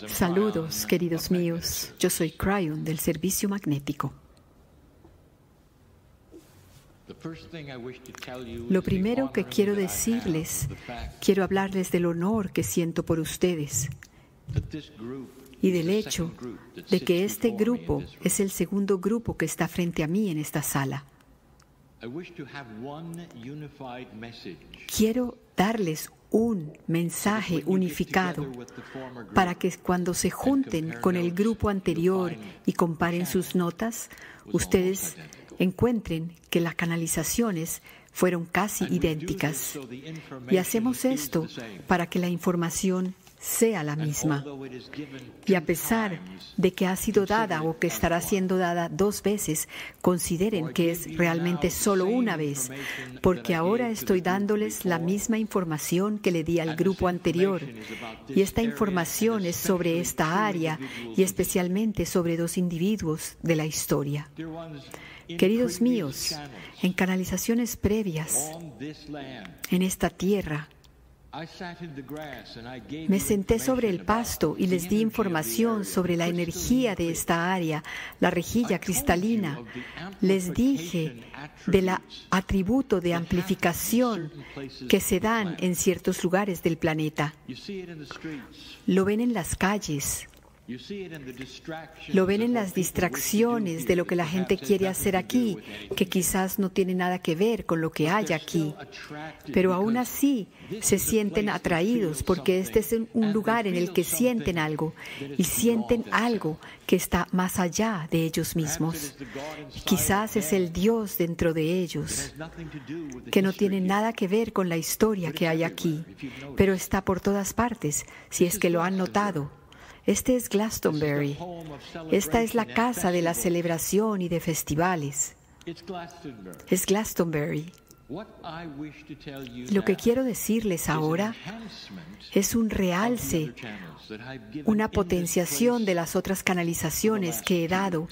Saludos, queridos míos. Yo soy Cryon del Servicio Magnético. Lo primero que quiero decirles, quiero hablarles del honor que siento por ustedes y del hecho de que este grupo es el segundo grupo que está frente a mí en esta sala. Quiero darles un mensaje unificado para que cuando se junten con el grupo anterior y comparen sus notas, ustedes encuentren que las canalizaciones fueron casi idénticas. Y hacemos esto para que la información sea la misma. Y a pesar de que ha sido dada o que estará siendo dada 2 veces, consideren que es realmente solo una vez, porque ahora estoy dándoles la misma información que le di al grupo anterior. Y esta información es sobre esta área y especialmente sobre 2 individuos de la historia. Queridos míos, en canalizaciones previas en esta tierra, me senté sobre el pasto y les di información sobre la energía de esta área, la rejilla cristalina. Les dije del atributo de amplificación que se dan en ciertos lugares del planeta. Lo ven en las calles. Lo ven en las distracciones de lo que la gente quiere hacer aquí, que quizás no tiene nada que ver con lo que hay aquí. Pero aún así se sienten atraídos porque este es un lugar en el que sienten algo y sienten algo que está más allá de ellos mismos. Quizás es el Dios dentro de ellos, que no tiene nada que ver con la historia que hay aquí, pero está por todas partes, si es que lo han notado. Este es Glastonbury. Esta es la casa de la celebración y de festivales. Es Glastonbury. Lo que quiero decirles ahora es un realce, una potenciación de las otras canalizaciones que he dado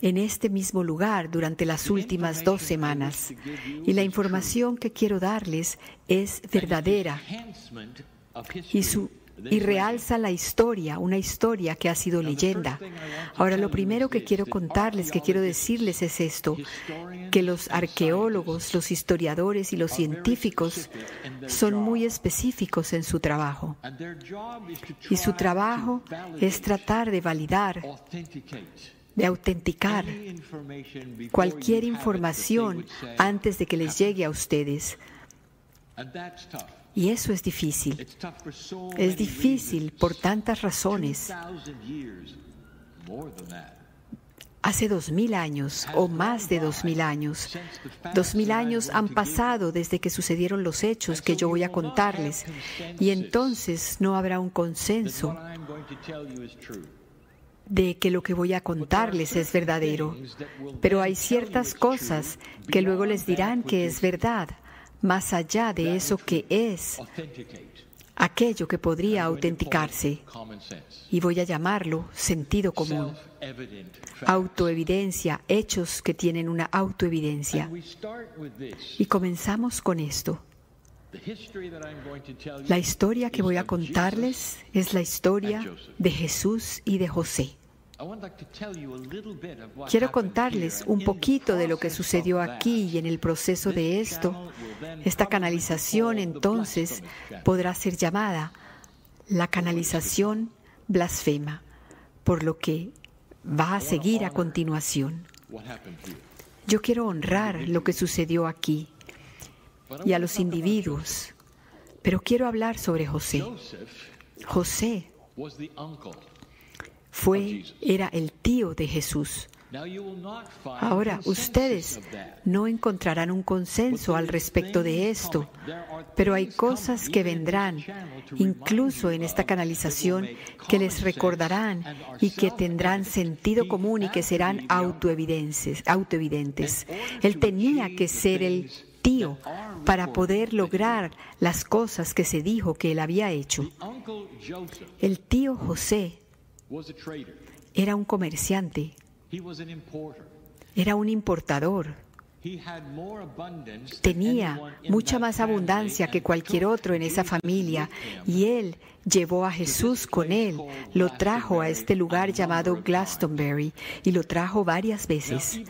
en este mismo lugar durante las últimas 2 semanas. Y la información que quiero darles es verdadera y realza la historia, una historia que ha sido leyenda. Ahora, lo primero que quiero contarles, que quiero decirles es esto, que los arqueólogos, los historiadores y los científicos son muy específicos en su trabajo. Y su trabajo es tratar de validar, de autenticar cualquier información antes de que les llegue a ustedes. Y eso es difícil. Es difícil por tantas razones. Hace 2000 años o más de 2000 años. 2000 años han pasado desde que sucedieron los hechos que yo voy a contarles. Y entonces no habrá un consenso de que lo que voy a contarles es verdadero. Pero hay ciertas cosas que luego les dirán que es verdad, más allá de eso que es aquello que podría autenticarse, y voy a llamarlo sentido común, autoevidencia, hechos que tienen una autoevidencia. Y comenzamos con esto. La historia que voy a contarles es la historia de Jesús y de José. Quiero contarles un poquito de lo que sucedió aquí y en el proceso de esto. Esta canalización entonces podrá ser llamada la canalización blasfema, por lo que va a seguir a continuación. Yo quiero honrar lo que sucedió aquí y a los individuos, pero quiero hablar sobre José. José era el tío de Jesús. Ahora, ustedes no encontrarán un consenso al respecto de esto, pero hay cosas que vendrán, incluso en esta canalización, que les recordarán y que tendrán sentido común y que serán autoevidentes. Él tenía que ser el tío para poder lograr las cosas que se dijo que él había hecho. El tío José era un comerciante, era un importador. Tenía mucha más abundancia que cualquier otro en esa familia, y él llevó a Jesús con él, lo trajo a este lugar llamado Glastonbury y lo trajo varias veces.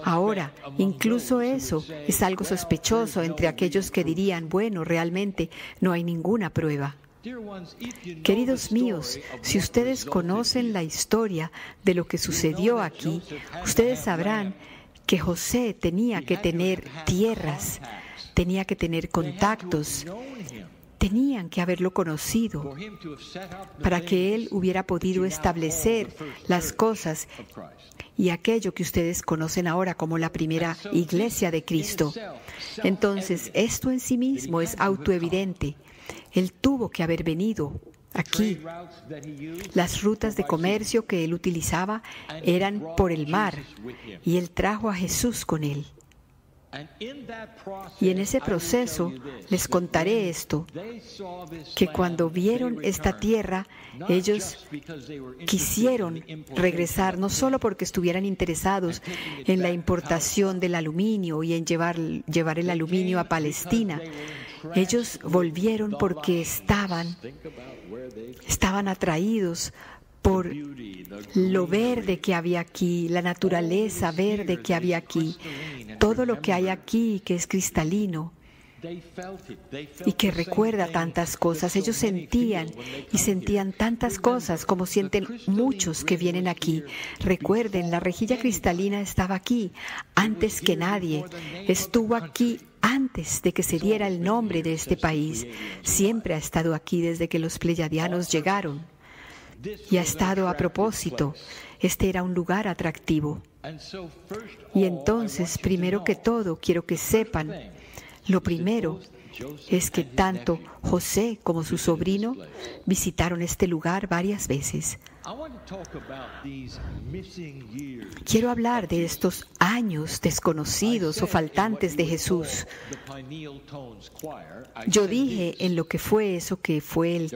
Ahora, incluso eso es algo sospechoso entre aquellos que dirían, bueno, realmente no hay ninguna prueba. Queridos míos, si ustedes conocen la historia de lo que sucedió aquí, ustedes sabrán que José tenía que tener tierras, tenía que tener contactos, tenían que haberlo conocido para que él hubiera podido establecer las cosas y aquello que ustedes conocen ahora como la primera iglesia de Cristo. Entonces, esto en sí mismo es autoevidente. Él tuvo que haber venido aquí. Las rutas de comercio que él utilizaba eran por el mar y él trajo a Jesús con él. Y en ese proceso les contaré esto, que cuando vieron esta tierra, ellos quisieron regresar, no solo porque estuvieran interesados en la importación del aluminio y en llevar el aluminio a Palestina. Ellos volvieron porque estaban atraídos por lo verde que había aquí, la naturaleza verde que había aquí, todo lo que hay aquí que es cristalino y que recuerda tantas cosas. Ellos sentían tantas cosas como sienten muchos que vienen aquí. Recuerden, la rejilla cristalina estaba aquí antes que nadie, estuvo aquí antes de que se diera el nombre de este país. Siempre ha estado aquí desde que los pleyadianos llegaron. Y ha estado a propósito. Este era un lugar atractivo. Y entonces, primero que todo, quiero que sepan, lo primero es que tanto José como su sobrino visitaron este lugar varias veces. Quiero hablar de estos años desconocidos o faltantes de Jesús. Yo dije en lo que fue eso que fue el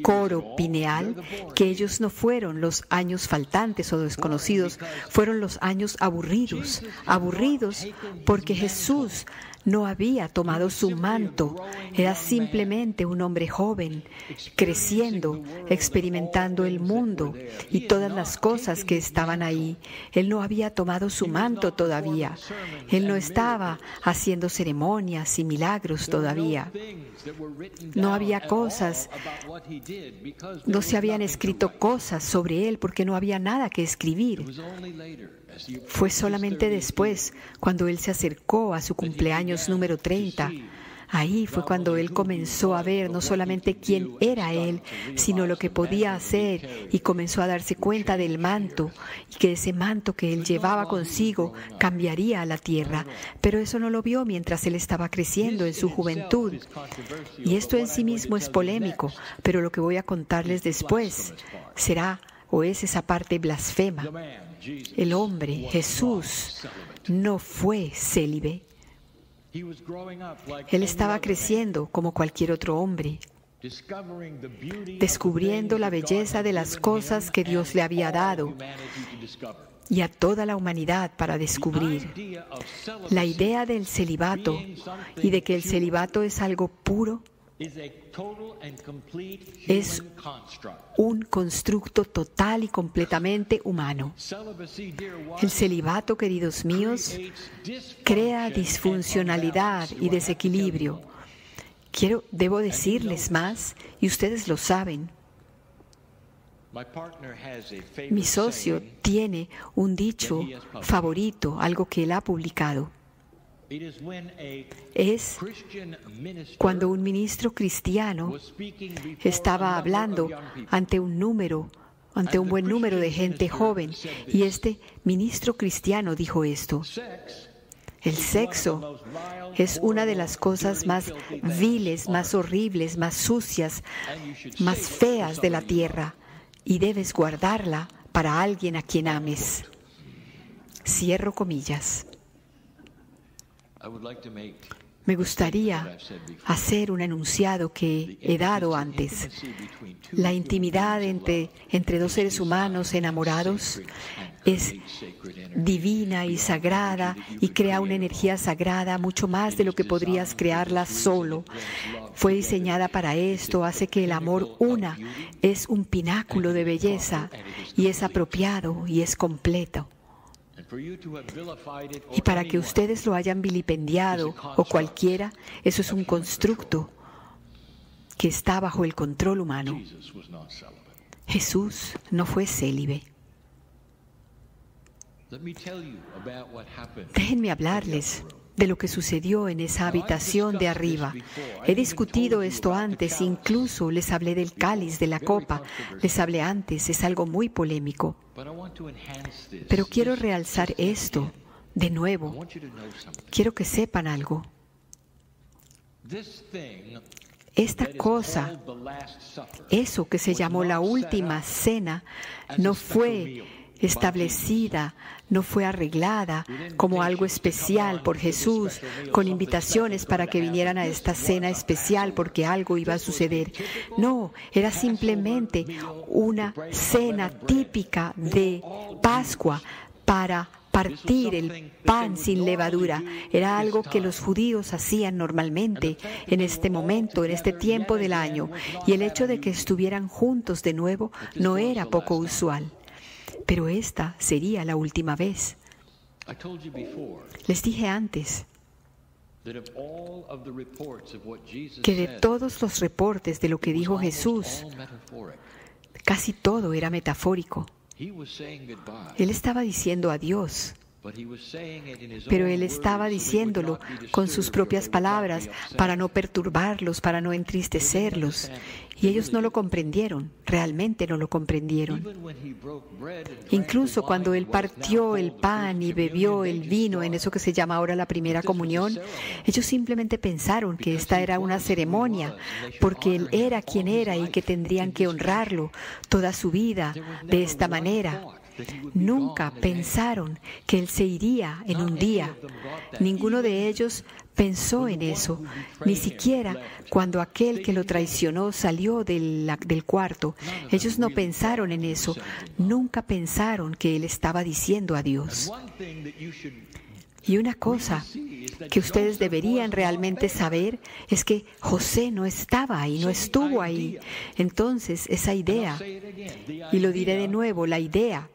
coro pineal, que ellos no fueron los años faltantes o desconocidos, fueron los años aburridos. Aburridos porque Jesús no había tomado su manto, era simplemente un hombre joven, creciendo, experimentando el mundo y todas las cosas que estaban ahí. Él no había tomado su manto todavía. Él no estaba haciendo ceremonias y milagros todavía. No había cosas, no se habían escrito cosas sobre él porque no había nada que escribir. Fue solamente después, cuando él se acercó a su cumpleaños número 30, ahí fue cuando él comenzó a ver no solamente quién era él, sino lo que podía hacer, y comenzó a darse cuenta del manto, y que ese manto que él llevaba consigo cambiaría a la tierra. Pero eso no lo vio mientras él estaba creciendo en su juventud. Y esto en sí mismo es polémico, pero lo que voy a contarles después será o es esa parte blasfema. El hombre, Jesús, no fue célibe. Él estaba creciendo como cualquier otro hombre, descubriendo la belleza de las cosas que Dios le había dado y a toda la humanidad para descubrir. La idea del celibato y de que el celibato es algo puro es un constructo total y completamente humano. El celibato, queridos míos, crea disfuncionalidad y desequilibrio. Debo decirles más, y ustedes lo saben. Mi socio tiene un dicho favorito, algo que él ha publicado. Es cuando un ministro cristiano estaba hablando ante un buen número de gente joven, y este ministro cristiano dijo esto: el sexo es una de las cosas más viles, más horribles, más sucias, más feas de la tierra, y debes guardarla para alguien a quien ames. Cierro comillas. me gustaría hacer un enunciado que he dado antes. La intimidad entre dos seres humanos enamorados es divina y sagrada y crea una energía sagrada mucho más de lo que podrías crearla solo. Fue diseñada para esto, hace que el amor una, es un pináculo de belleza y es apropiado y es completo. Y para que ustedes lo hayan vilipendiado o cualquiera, eso es un constructo que está bajo el control humano. Jesús no fue célibe. Déjenme hablarles de lo que sucedió en esa habitación de arriba. He discutido esto antes, incluso les hablé del cáliz, de la copa. Les hablé antes, es algo muy polémico. Pero quiero realzar esto de nuevo. Quiero que sepan algo. Esta cosa, eso que se llamó la última cena, no fue establecida, no fue arreglada como algo especial por Jesús, con invitaciones para que vinieran a esta cena especial porque algo iba a suceder. No, era simplemente una cena típica de Pascua para partir el pan sin levadura. Era algo que los judíos hacían normalmente en este momento, en este tiempo del año, y el hecho de que estuvieran juntos de nuevo no era poco usual. Pero esta sería la última vez. Les dije antes que de todos los reportes de lo que dijo Jesús, casi todo era metafórico. Él estaba diciendo adiós, pero Él estaba diciéndolo con sus propias palabras para no perturbarlos, para no entristecerlos. Y ellos no lo comprendieron, realmente no lo comprendieron. Incluso cuando Él partió el pan y bebió el vino en eso que se llama ahora la primera comunión, ellos simplemente pensaron que esta era una ceremonia, porque Él era quien era y que tendrían que honrarlo toda su vida de esta manera. Nunca pensaron que Él se iría en un día. Ninguno de ellos pensó en eso, ni siquiera cuando aquel que lo traicionó salió del cuarto. Ellos no pensaron en eso. Nunca pensaron que Él estaba diciendo adiós. Y una cosa que ustedes deberían realmente saber es que José no estaba ahí, no estuvo ahí. Entonces, esa idea, y lo diré de nuevo, la idea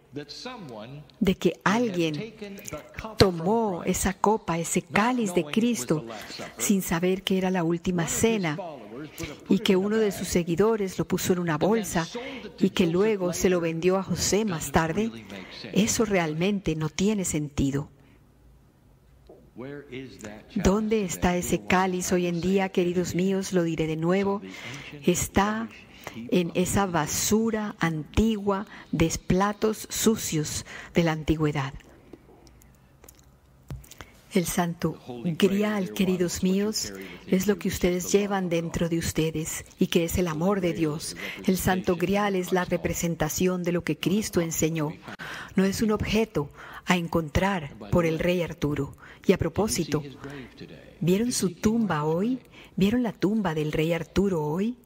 de que alguien tomó esa copa, ese cáliz de Cristo, sin saber que era la última cena, y que uno de sus seguidores lo puso en una bolsa y que luego se lo vendió a José más tarde, eso realmente no tiene sentido. ¿Dónde está ese cáliz hoy en día, queridos míos? Lo diré de nuevo. Está en esa basura antigua de platos sucios de la antigüedad. El santo grial, queridos míos, es lo que ustedes llevan dentro de ustedes y que es el amor de Dios. El santo grial es la representación de lo que Cristo enseñó. No es un objeto a encontrar por el rey Arturo. Y a propósito, ¿vieron su tumba hoy? ¿Vieron la tumba del rey Arturo hoy?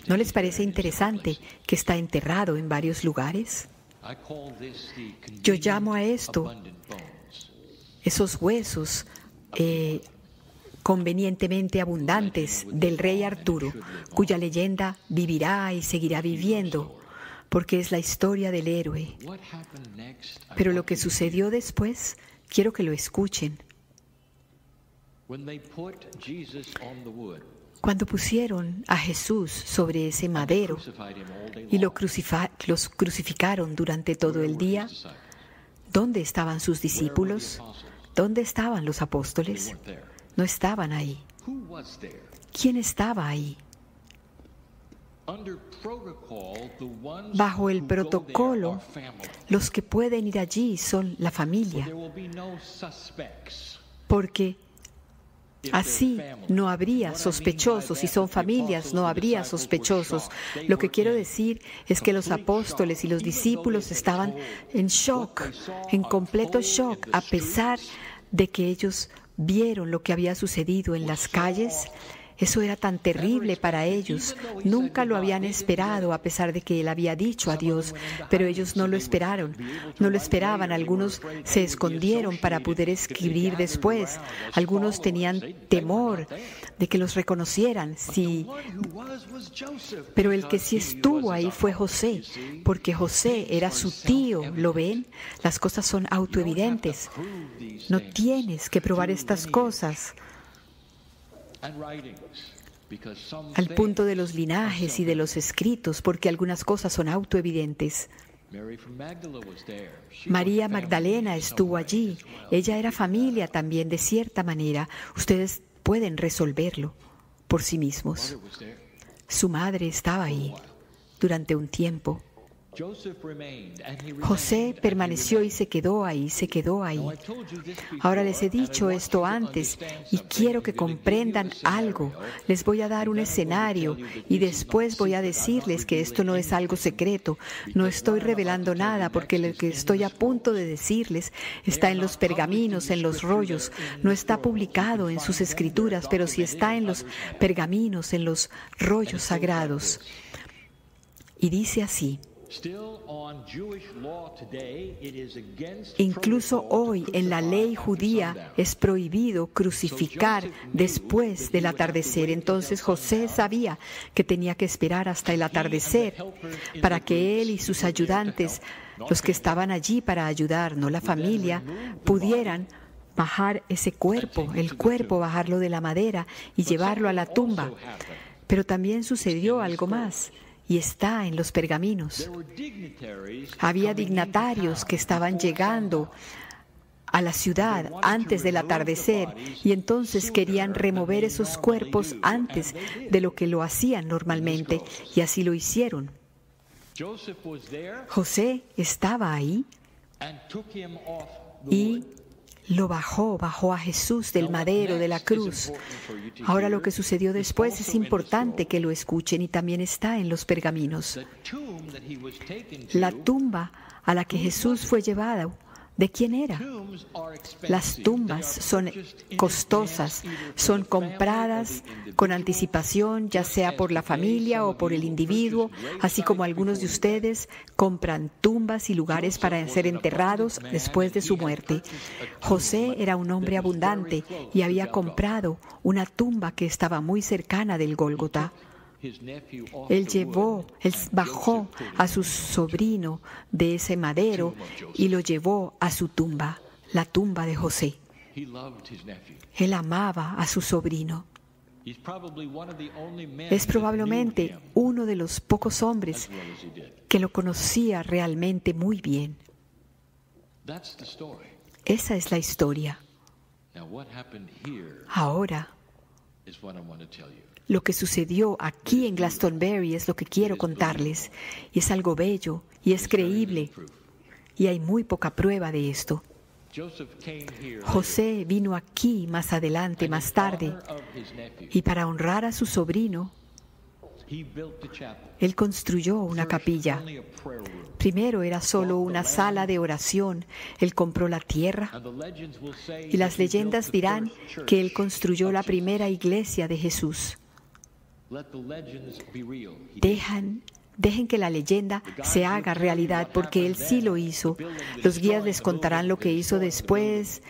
¿No les parece interesante que está enterrado en varios lugares? Yo llamo a esto esos huesos convenientemente abundantes del rey Arturo, cuya leyenda vivirá y seguirá viviendo, porque es la historia del héroe. Pero lo que sucedió después, quiero que lo escuchen. Cuando pusieron a Jesús sobre ese madero y los crucificaron durante todo el día, ¿dónde estaban sus discípulos? ¿Dónde estaban los apóstoles? No estaban ahí. ¿Quién estaba ahí? Bajo el protocolo, los que pueden ir allí son la familia, porque así no habría sospechosos. Si son familias, no habría sospechosos. Lo que quiero decir es que los apóstoles y los discípulos estaban en shock, en completo shock, a pesar de que ellos vieron lo que había sucedido en las calles, eso era tan terrible para ellos. Nunca lo habían esperado, a pesar de que él había dicho a Dios, pero ellos no lo esperaron, no lo esperaban. Algunos se escondieron para poder escribir después. Algunos tenían temor de que los reconocieran. Sí. Pero el que sí estuvo ahí fue José, porque José era su tío. ¿Lo ven? Las cosas son autoevidentes. No tienes que probar estas cosas. Al punto de los linajes y de los escritos, porque algunas cosas son autoevidentes. María Magdalena estuvo allí. Ella era familia también, de cierta manera. Ustedes pueden resolverlo por sí mismos. Su madre estaba ahí durante un tiempo. José permaneció y se quedó ahí, se quedó ahí. Ahora les he dicho esto antes y quiero que comprendan algo. Les voy a dar un escenario y después voy a decirles que esto no es algo secreto. No estoy revelando nada porque lo que estoy a punto de decirles está en los pergaminos, en los rollos. No está publicado en sus escrituras, pero sí está en los pergaminos, en los rollos sagrados. Y dice así: incluso hoy en la ley judía es prohibido crucificar después del atardecer. Entonces José sabía que tenía que esperar hasta el atardecer para que él y sus ayudantes, los que estaban allí para ayudar, no la familia, pudieran bajar ese cuerpo, el cuerpo, bajarlo de la madera y llevarlo a la tumba. Pero también sucedió algo más. Y está en los pergaminos. Había dignatarios que estaban llegando a la ciudad antes del atardecer y entonces querían remover esos cuerpos antes de lo que lo hacían normalmente, y así lo hicieron. José estaba ahí y lo bajó a Jesús del madero, de la cruz. Ahora lo que sucedió después es importante que lo escuchen y también está en los pergaminos. La tumba a la que Jesús fue llevado, ¿de quién era? Las tumbas son costosas, son compradas con anticipación, ya sea por la familia o por el individuo, así como algunos de ustedes compran tumbas y lugares para ser enterrados después de su muerte. José era un hombre abundante y había comprado una tumba que estaba muy cercana del Gólgota. Él bajó a su sobrino de ese madero y lo llevó a su tumba, la tumba de José. Él amaba a su sobrino. Es probablemente uno de los pocos hombres que lo conocía realmente muy bien. Esa es la historia. Ahora, lo que sucedió aquí en Glastonbury es lo que quiero contarles. Y es algo bello y es creíble. Y hay muy poca prueba de esto. José vino aquí más adelante, más tarde, y para honrar a su sobrino, él construyó una capilla. Primero era solo una sala de oración. Él compró la tierra. Y las leyendas dirán que él construyó la primera iglesia de Jesús. Dejen que la leyenda se haga realidad, porque él sí lo hizo. Los guías les contarán lo que hizo después,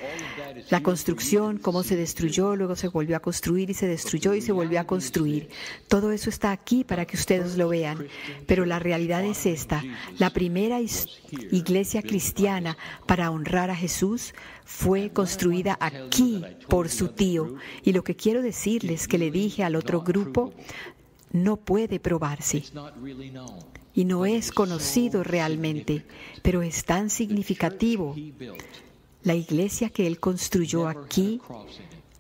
la construcción, cómo se destruyó, luego se volvió a construir y se destruyó y se volvió a construir. Todo eso está aquí para que ustedes lo vean. Pero la realidad es esta: la primera iglesia cristiana para honrar a Jesús fue construida aquí por su tío. Y lo que quiero decirles, que le dije al otro grupo, no puede probarse y no es conocido realmente, pero es tan significativo. La iglesia que él construyó aquí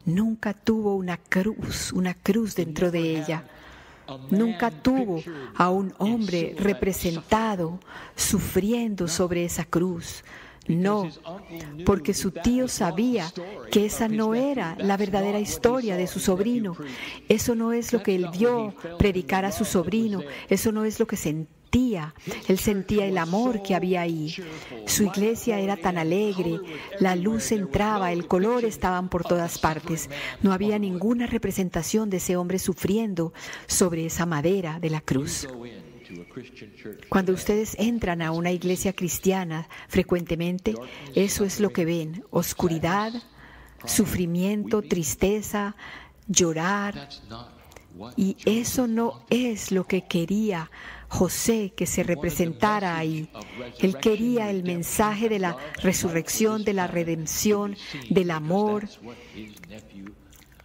nunca tuvo una cruz dentro de ella. Nunca tuvo a un hombre representado sufriendo sobre esa cruz. No, porque su tío sabía que esa no era la verdadera historia de su sobrino. Eso no es lo que él vio predicar a su sobrino. Eso no es lo que sentía el amor que había ahí. Su iglesia era tan alegre, la luz entraba, el color estaban por todas partes. No había ninguna representación de ese hombre sufriendo sobre esa madera de la cruz. Cuando ustedes entran a una iglesia cristiana, frecuentemente eso es lo que ven: oscuridad, sufrimiento, tristeza, llorar. Y eso no es lo que quería José que se representara ahí. Él quería el mensaje de la resurrección, de la redención, del amor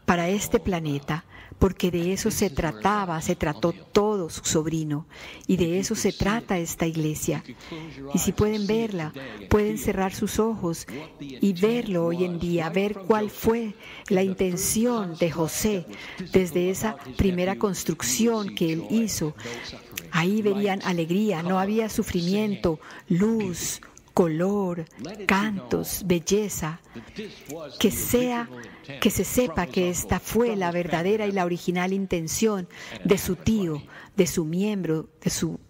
para este planeta, porque de eso se trató todo su sobrino, y de eso se trata esta iglesia. Y si pueden verla, pueden cerrar sus ojos y verlo hoy en día, ver cuál fue la intención de José desde esa primera construcción que él hizo. Ahí verían alegría, no había sufrimiento, luz, color, cantos, belleza. Que se sepa que esta fue la verdadera y la original intención de su tío, de su miembro,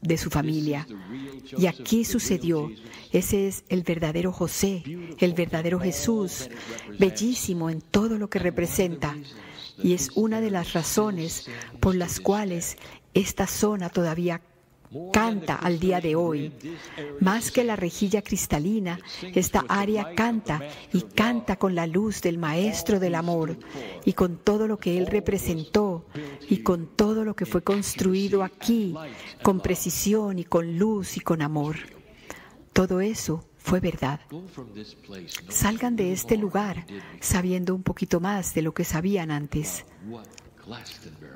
de su familia. Y aquí sucedió. Ese es el verdadero José, el verdadero Jesús, bellísimo en todo lo que representa. Y es una de las razones por las cuales esta zona todavía canta al día de hoy. Más que la rejilla cristalina, esta área canta, y canta con la luz del Maestro del Amor, y con todo lo que Él representó, y con todo lo que fue construido aquí, con precisión y con luz y con amor. Todo eso fue verdad. Salgan de este lugar sabiendo un poquito más de lo que sabían antes,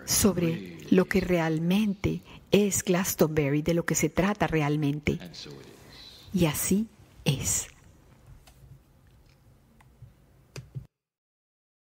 sobre lo que realmente es Glastonbury, de lo que se trata realmente. Y así es.